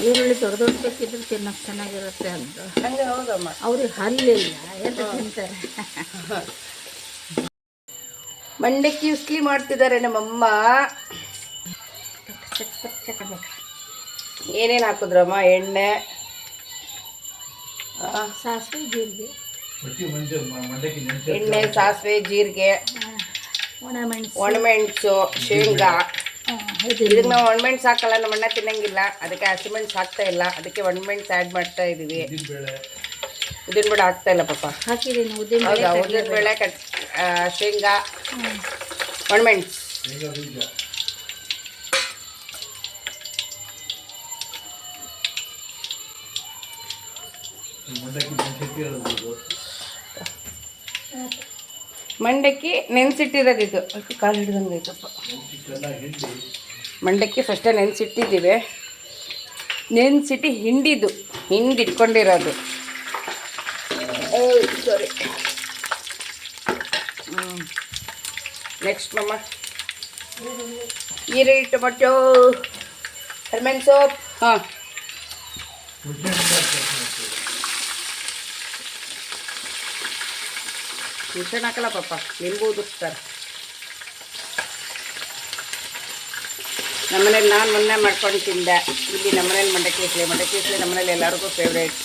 ಈರುಳ್ಳಿ ದೊಡ್ಡ ದೊಡ್ಡ ಬೇಕಿದ್ರೆ ತಿನ್ನೋಕೆ ಚೆನ್ನಾಗಿರುತ್ತೆ ಅಂತ. ಹಂಗೆ ಹೌದಮ್ಮ. ಅವ್ರಿಗೆ ಹಲ್ಲಿಲ್ಲ ಎಂತ ತಿಂತಾರೆ. ಮಂಡಕ್ಕಿ ಉಸ್ಲಿ ಮಾಡ್ತಿದ್ದಾರೆ ನಮ್ಮಮ್ಮ. ಏನೇನು ಹಾಕಿದ್ರಮ್ಮ? ಎಣ್ಣೆ, ಸಾಸಿವೆ, ಜೀರಿಗೆ, ಎಣ್ಣೆ, ಸಾಸಿವೆ, ಜೀರಿಗೆ, ಒಣಮೆಣಸು, ಶೇಂಗಾ. ಇದಕ್ಕೆ ನಾವು ಒಣಮೆಣಸು ಹಾಕಲ್ಲ, ನಮ್ಮ ಅಣ್ಣ ತಿನ್ನಂಗಿಲ್ಲ, ಅದಕ್ಕೆ ಹಸಿಮೆಣಸು ಹಾಕ್ತಾ ಇಲ್ಲ. ಅದಕ್ಕೆ ಒಣಮೆಣಸು ಆ್ಯಡ್ ಮಾಡ್ತಾ ಇದ್ದೀವಿ. ಉದ್ದಿನಬೇಳೆ ಹಾಕ್ತಾ ಇಲ್ಲ ಪಾಪ. ಹಾಕಿದ್ದೀನಿ ಉದ್ದಿನಬೇಳೆ, ಶೇಂಗಾ, ಒಣಮೆಣಸು. ಮಂಡಕ್ಕಿ ನೆನೆಸಿಟ್ಟಿರೋದಿದ್ದು. ಕಾಲು ಹಿಡ್ದಂಗೆ ಐತಪ್ಪ. ಮಂಡಕ್ಕಿ ಫಸ್ಟೇ ನೆನೆಸಿಟ್ಟಿದ್ದೀವಿ. ನೆನೆಸಿಟ್ಟು ಹಿಂಡಿಟ್ಕೊಂಡಿರೋದು. ಸಾರಿ. ನೆಕ್ಸ್ಟ್ ಮಮ್ಮ ಈರುಳ್ಳಿ, ಟೊಮೊಟೊ, ಕರಿಬೇವಿನ ಸೊಪ್ಪು. ಹಾಂ, ಮಿಷನ್ ಹಾಕಲ್ಲ ಪಾಪ, ನಿಂಬು ಉದಿಸ್ತಾರೆ. ನಮ್ಮನೇಲಿ ನಾನು ಮೊನ್ನೆ ಮಾಡ್ಕೊಂಡು ತಿಂದೆ. ಇಲ್ಲಿ ನಮ್ಮನೇಲಿ ಮಂಡಕ್ಕಿ ಉಸ್ಲಿ ನಮ್ಮನೇಲಿ ಎಲ್ಲರಿಗೂ ಫೇವ್ರೇಟ್.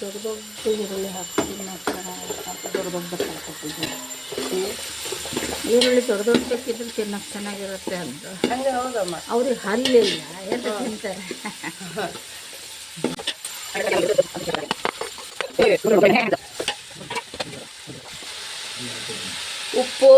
ದೊಡ್ಡ ದೊಡ್ಡ ಈರುಳ್ಳಿ ಹಾಕ್ತಿದ್ದೀನಿ. ದೊಡ್ಡ ದೊಡ್ಡ ಹಾಕ್ತಿದ್ದೀನಿ. ಈರುಳ್ಳಿ ದೊಡ್ಡ ದೊಡ್ಡ ಬೇಕಿದ್ರೆ ತಿನ್ನೋಕೆ ಚೆನ್ನಾಗಿರುತ್ತೆ ಅಂತ. ಹಂಗೆ ಹೌದಮ್ಮ. ಅವ್ರಿಗೆ ಹಲ್ಲಿಲ್ಲ ಎಂತ ತಿಂತಾರೆ. ಉಪ್ಪು,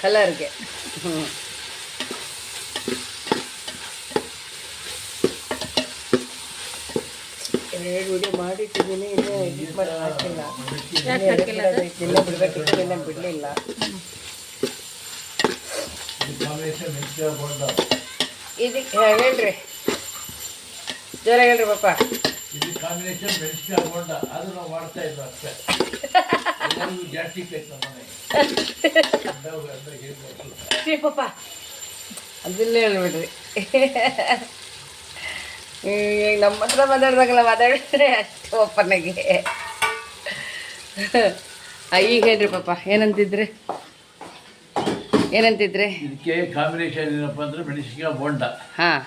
ಕಲರ್ಗೆ. ಎರಡು ವಿಡಿಯೋ ಮಾಡಿಟ್ಟಿದ್ದೀನಿ, ಇನ್ನೂ ಎಡಿಟ್ ಮಾಡಿ ಹಾಕಿಲ್ಲ. ನಿನ್ನೆ ಬಿಡಬೇಕಿತ್ತು, ನಿನ್ನೆ ಬಿಡಲಿಲ್ಲ. ಇದಕ್ಕೆ ಹೇಳ್ರಿ, ಜೋರ ಹೇಳ್ರಿ ಪಾಪ. ಇದು ಕಾಂಬಿನೇಷನ್ ಮೆಣಸಿನಕಾಯಿ ಬೋಂಡ, ಅದು ನಾವು ಮಾಡ್ತಾ ಇದ್ವಿ ಅಷ್ಟೇ. ಜಾಸ್ತಿ ಬೇಕು ನಮ್ಮ ಪಾಪ, ಅದಿಲ್ಲ ಹೇಳ್ಬಿಡ್ರಿ. ನಮ್ಮ ಹತ್ರ ಮಾತಾಡ್ದಾಗಲ್ಲ ಮಾತಾಡಿದ್ರೆ ಅಷ್ಟು ಓಪನ್ನಾಗಿ. ಈಗ ಹೇಳ್ರಿ ಪಾಪ, ಏನಂತಿದ್ರಿ? ಇದಕ್ಕೆ ಕಾಂಬಿನೇಷನ್ ಏನಪ್ಪ ಅಂದ್ರೆ ಮೆಣಸಿನಕಾಯಿ ಬೋಂಡ. ಹಾಂ,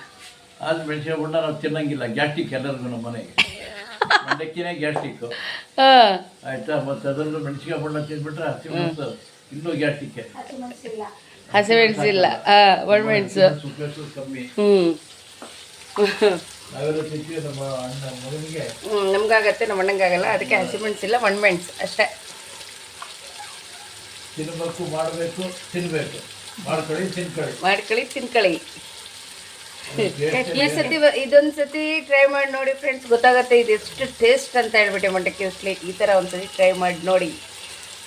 ಅದು ಮೆಣಸಿನಕಾಯಿ ಬೋಂಡ ನಾವು ತಿನ್ನಂಗಿಲ್ಲ, ಗ್ಯಾಸ್ಟಿಕ್ ಎಲ್ಲರಿಗೂ ನಮ್ಮ ಮನೆಗೆ. ಮಂಡಕ್ಕಿನೇ ಗ್ಯಾಸ್ಟಿಕ್ಕು ಆಯ್ತಾ. ಮತ್ತು ಅದರಲ್ಲೂ ಮೆಣಸಿನಕಾಯಿ ಬೋಂಡ ತಿಂದ್ಬಿಟ್ರೆ ಹಸಿಮೆಣಸು ಇನ್ನೂ ಗ್ಯಾಸ್ಟಿಕ್ಕೆ. ಹಸಿಮೆಣಸಿಲ್ಲ, ಒಣಮೆಣಸು ಕಮ್ಮಿ. ಹ್ಞೂ, ನಾವೆಲ್ಲ ತಿಂತೀವಿ. ನಮ್ಮ ಅಣ್ಣ ಮಗನಿಗೆ ನಮಗಾಗತ್ತೆ, ನಮ್ಮ ಅಣ್ಣಂಗಾಗಲ್ಲ. ಅದಕ್ಕೆ ಹಸಿಮೆಣಸಿಲ್ಲ, ಒಣಮೆಣಸು ಅಷ್ಟೇ. ತಿನ್ನಬೇಕು, ಮಾಡಬೇಕು, ತಿನ್ನಬೇಕು. ಮಾಡ್ಕೊಳ್ಳಿ ತಿನ್ಕೊಳ್ಳಿ. ಈ ಸತಿ ಇದೊಂದು ಸತಿ ಟ್ರೈ ಮಾಡಿ ನೋಡಿ ಫ್ರೆಂಡ್ಸ್, ಗೊತ್ತಾಗತ್ತೆ ಇದು ಎಷ್ಟು ಟೇಸ್ಟ್ ಅಂತ ಹೇಳ್ಬಿಟ್ಟು. ಮಂಡಕ್ಕಿ ಉಸ್ಲಿ ಈ ಥರ ಒಂದು ಸತಿ ಟ್ರೈ ಮಾಡಿ ನೋಡಿ,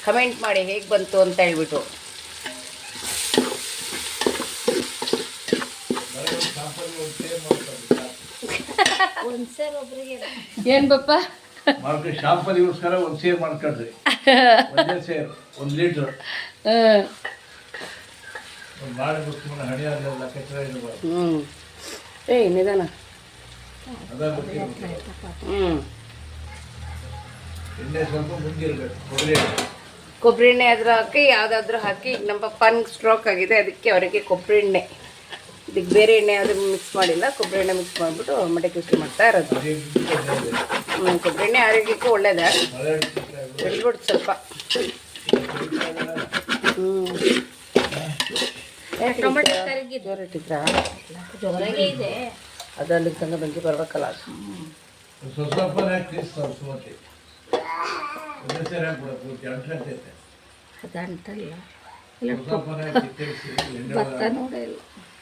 ಕಮೆಂಟ್ ಮಾಡಿ ಹೇಗೆ ಬಂತು ಅಂತ ಹೇಳ್ಬಿಟ್ಟು. ಏನ್ ಬಪ್ಪ ಶಾಂಪಲ್ಗೋಸ್ಕರ ಒಂದು ಸೇರ್ ಮಾಡ್ಕೊಳ್ರಿ. ಒಂದೇ ಸೇರ್ 1 ಲೀಟ್ರ್ ಒಂದು ಮಾಡಿ ಮುಗಿಸ್ಕೊಂಡು ಹಣಿಯಾಗಲ್ಲ ಕಚ್ಚರ ಇರಬಾರ್ದು. ನಿಧಾನ. ಎಣ್ಣೆ ಸ್ವಲ್ಪ ಮುಂದಿರಬೇಕು. ಕೊಬ್ಬರಿ ಎಣ್ಣೆ ಆದರೂ ಹಾಕಿ, ಯಾವುದಾದ್ರೂ ಹಾಕಿ. ಈಗ ನಮ್ಮ ಪಪ್ಪನಿಗೆ ಸ್ಟ್ರೋಕ್ ಆಗಿದೆ, ಅದಕ್ಕೆ ಅವರಿಗೆ ಕೊಬ್ಬರಿ ಎಣ್ಣೆ. ಇದಕ್ಕೆ ಬೇರೆ ಎಣ್ಣೆ ಯಾವುದೂ ಮಿಕ್ಸ್ ಮಾಡಿಲ್ಲ, ಕೊಬ್ಬರಿ ಎಣ್ಣೆ ಮಿಕ್ಸ್ ಮಾಡಿಬಿಟ್ಟು ಮಂಡಕ್ಕಿ ಉಸ್ಲಿ ಮಾಡ್ತಾ ಇರೋದು. ಕೊಬ್ಬರಿ ಎಣ್ಣೆ ಆರೋಗ್ಯಕ್ಕೂ ಒಳ್ಳೇದ. ಬಿಡ್ಬಿಟ್ಟು ಸ್ವಲ್ಪ. ಜೋರಾಗೆ ಇದೆ. ಅದಲ್ಲಿ ತಂಗ ಬೆಂಕಿ ಬರ್ಬೇಕಲ್ಲ.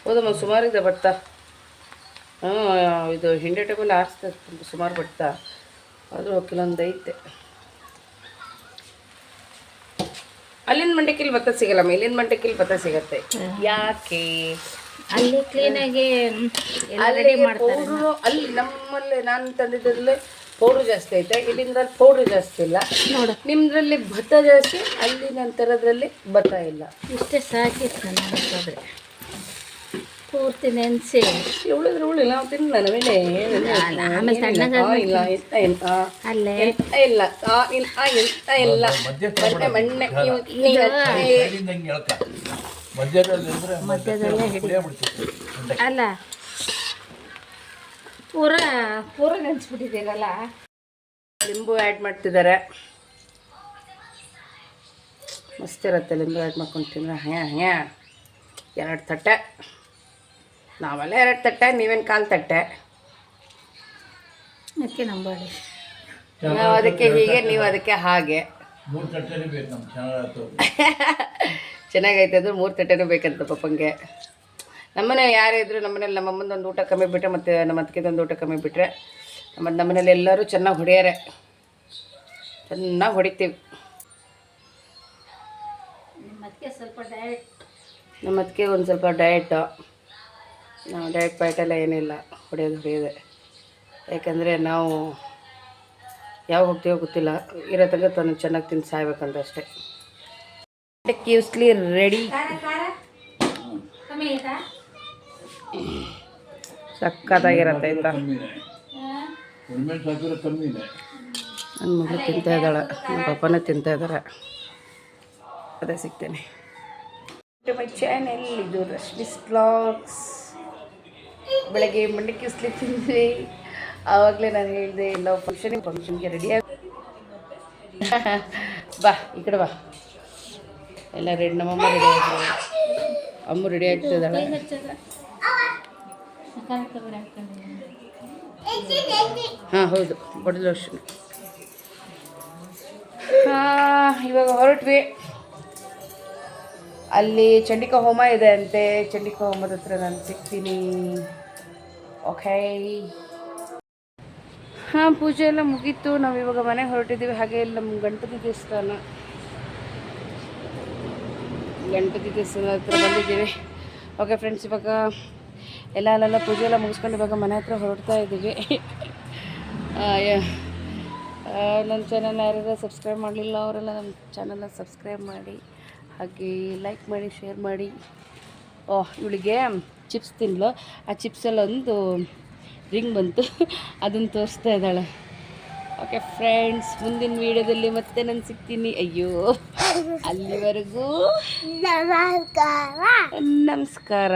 ಹೌದಮ್ಮ, ಸುಮಾರಿದೆ ಭತ್ತ. ಇದು ಹಿಂಡೆ ಟೇಬಲ್ ಆರಿಸ್ತದೆ ಸುಮಾರು ಬಟ್ಟ, ಆದರೂ ಕೆಲವೊಂದು ಐತೆ. ಅಲ್ಲಿನ ಮಂಡಕ್ಕಿಲಿ ಭತ್ತ ಸಿಗಲ್ಲ, ಮೇಲಿನ ಮಂಡಕ್ಕಿಲಿ ಭತ್ತ ಸಿಗತ್ತೆ. ಯಾಕೆ ಅಲ್ಲಿ ಕ್ಲೀನಾಗಿ ಅಲ್ಲಿ ಪೌಡ್ರು, ಅಲ್ಲಿ ನಮ್ಮಲ್ಲಿ ನಾನು ತಂದಿದ್ದರಲ್ಲೇ ಪೌಡ್ರು ಜಾಸ್ತಿ ಐತೆ, ಇಲ್ಲಿಂದ ಪೌಡ್ರು ಜಾಸ್ತಿ ಇಲ್ಲ ನೋಡು. ನಿಮ್ಮದ್ರಲ್ಲಿ ಭತ್ತ ಜಾಸ್ತಿ, ಅಲ್ಲಿ ನನ್ನ ಥರದ್ರಲ್ಲಿ ಭತ್ತ ಇಲ್ಲ. ಇಷ್ಟೇ ಸಾಕಿತ್ತು ನನಗೆ ಪೂರ್ತಿ ನೆನೆಸಿ ಉಳಿದ್ರೆ ಉಳಿಲ್ಲ, ನಾವು ತಿನ್ನ ನಾವೇನೆ ಆಮೇಲೆ ತಣ್ಣಗೆ ಇಲ್ಲ ಎಂತ ಎಂತ ಅಲ್ಲೇ ಎಂತ ಇಲ್ಲ ಎಂತ ಇಲ್ಲ ಮೊನ್ನೆ ಮೊನ್ನೆ ಸೈಡಿಂದ ಹಿಂಗೆ ಹೇಳ್ಕ ಮಧ್ಯದಲ್ಲಿ ಅಂದ್ರೆ ಮಧ್ಯದಲ್ಲೇ ಹಿಡಿ ಕುಡಿಯೋಬಿಡ್ತಿತ್ತು ಮಂಡಕ್ಕಿ. ಅಲ್ಲ ಪೂರ ಪೂರ ನೆನೆಸ್ಬಿಟ್ಟಿದ್ದೀರಲ್ಲ. ಲಿಂಬು ಆ್ಯಡ್ ಮಾಡ್ತಿದ್ದಾರೆ, ಮಸ್ತ್ ಇರುತ್ತೆ ಲಿಂಬು ಆ್ಯಡ್ ಮಾಡ್ಕೊಂಡು ತಿಂದ್ರೆ. ಹ್ಯಾ 2 ತಟ್ಟೆ, ನಾವೆಲ್ಲ 2 ತಟ್ಟೆ, ನೀವೇನು 1/4 ತಟ್ಟೆ. ಅದಕ್ಕೆ ನಂಬಾಡಿ ನಾವು ಅದಕ್ಕೆ ಹೀಗೆ, ನೀವು ಅದಕ್ಕೆ ಹಾಗೆ. 3 ತಟ್ಟೆನೇ ಬೇಕು ನಮ್ಮ ಚೆನ್ನಾಗಿ. ಚೆನ್ನಾಗೈತೆ ಅದು 3 ತಟ್ಟೆನೂ ಬೇಕಂತ ಪಪ್ಪಂಗೆ. ನಮ್ಮನೆ ಯಾರೇ ಇದ್ದರೂ ನಮ್ಮನೇಲಿ ನಮ್ಮಮ್ಮಂದು ಒಂದು ಊಟ ಕಮ್ಮಿ ಬಿಟ್ಟರೆ ಮತ್ತು ನಮ್ಮ ಅತ್ತಿಗೆದೊಂದು ಊಟ ಕಮ್ಮಿ ಬಿಟ್ಟರೆ ನಮ್ಮನೇಲಿ ಎಲ್ಲರೂ ಚೆನ್ನಾಗಿ ಹೊಡೆಯಾರೆ, ಚೆನ್ನಾಗಿ ಹೊಡಿತೀವಿ. ಅದಕ್ಕೆ ಸ್ವಲ್ಪ ಡಯಟ್, ನಮ್ಮ ಅದಕ್ಕೆ ಒಂದು ಸ್ವಲ್ಪ ಡಯಟು. ನಾವು ಡಯಟ್ ಪಾಯಟೆಲ್ಲ ಏನಿಲ್ಲ, ಹೊಡೆಯೋದೆ. ಯಾಕಂದರೆ ನಾವು ಯಾವಾಗ ಹೋಗ್ತೀವೋ ಗೊತ್ತಿಲ್ಲ, ಇರೋ ತನಕ ತಾನು ಚೆನ್ನಾಗಿ ತಿಂದು ಸಾಯ್ಬೇಕಂತ ಅಷ್ಟೇ. ಕ್ಯೂಸ್ಲಿ ರೆಡಿ. ಸಕ್ಕತ್ತಾಗಿರತ್ತೆ ಆಯ್ತಾ. ಕಮ್ಮಿನೇ ಒಳ್ಮೆಣಸು ಹಾಕಿದ್ರೆ ಕಮ್ಮಿನೇ. ನನ್ನ ಮಗಳು ತಿಂತಾ ಇದ್ದಾಳೆ, ನಮ್ಮ ಪಾಪನೇ ತಿಂತಾ ಇದ್ದಾರೆ. ಅದೇ ಸಿಗ್ತೇನೆ. ಮೈ ಚಾನೆಲ್ ಇದು ರಶ್ಮಿಸ್ ವ್ಲಾಗ್ಸ್. ಬೆಳಗ್ಗೆ ಮಂಡಕ್ಕಿ ಉಸ್ಲಿ ತಿಂದ್ವಿ, ಆವಾಗಲೇ ನಾನು ಹೇಳಿದೆ ಎಲ್ಲ ಫಂಕ್ಷನ್ಗೆ ರೆಡಿಯಾಗಿ ಬಾ ಈ ಕಡೆ ಬಾ. ಎಲ್ಲ ರೆಡಿ, ನಮ್ಮಮ್ಮ ರೆಡಿ ಆಗಿದ್ದಾರೆ, ಅಮ್ಮ ರೆಡಿ ಆಗ್ತಿದ್ದಾಳೆ. ಹಾಂ ಹೌದು, ಬಡಲು ಅಷ್ಟೇ. ಇವಾಗ ಹೊರಟ್ವಿ. ಅಲ್ಲಿ ಚಂಡಿಕಾ ಹೋಮ ಇದೆ ಅಂತೆ, ಚಂಡಿಕಾ ಹೋಮದ ಹತ್ರ ನಾನು ಸಿಗ್ತೀನಿ. ಓಕೆ, ಹಾಂ ಪೂಜೆ ಎಲ್ಲ ಮುಗೀತು. ನಾವು ಇವಾಗ ಮನೆಗೆ ಹೊರಟಿದ್ದೀವಿ. ಹಾಗೆ ಇಲ್ಲಿ ನಮ್ಮ ಗಣಪತಿ ದೇವಸ್ಥಾನ ಹತ್ರ ಬಂದಿದ್ದೀವಿ. ಓಕೆ ಫ್ರೆಂಡ್ಸ್, ಇವಾಗ ಅಲ್ಲೆಲ್ಲ ಪೂಜೆ ಎಲ್ಲ ಮುಗಿಸ್ಕೊಂಡು ಇವಾಗ ಮನೆ ಹತ್ರ ಹೊರಡ್ತಾ ಇದ್ದೀವಿ. ನನ್ನ ಚಾನಲ್ ಯಾರ್ಯಾರು ಸಬ್ಸ್ಕ್ರೈಬ್ ಮಾಡಲಿಲ್ಲ ಅವರೆಲ್ಲ ನಮ್ಮ ಚಾನಲ್ನ ಸಬ್ಸ್ಕ್ರೈಬ್ ಮಾಡಿ, ಹಾಗೆ ಲೈಕ್ ಮಾಡಿ, ಶೇರ್ ಮಾಡಿ. ಇವಳಿಗೆ ಚಿಪ್ಸ್ ತಿನ್ಲು, ಆ ಚಿಪ್ಸಲ್ಲಿ ಒಂದು ರಿಂಗ್ ಬಂತು, ಅದನ್ನು ತೋರಿಸ್ತಾ ಇದ್ದಾಳೆ. ಓಕೆ ಫ್ರೆಂಡ್ಸ್, ಮುಂದಿನ ವೀಡಿಯೋದಲ್ಲಿ ಮತ್ತೆ ನಾನು ಸಿಗ್ತೀನಿ. ಅಯ್ಯೋ, ಅಲ್ಲಿವರೆಗೂ ನಮಸ್ಕಾರ.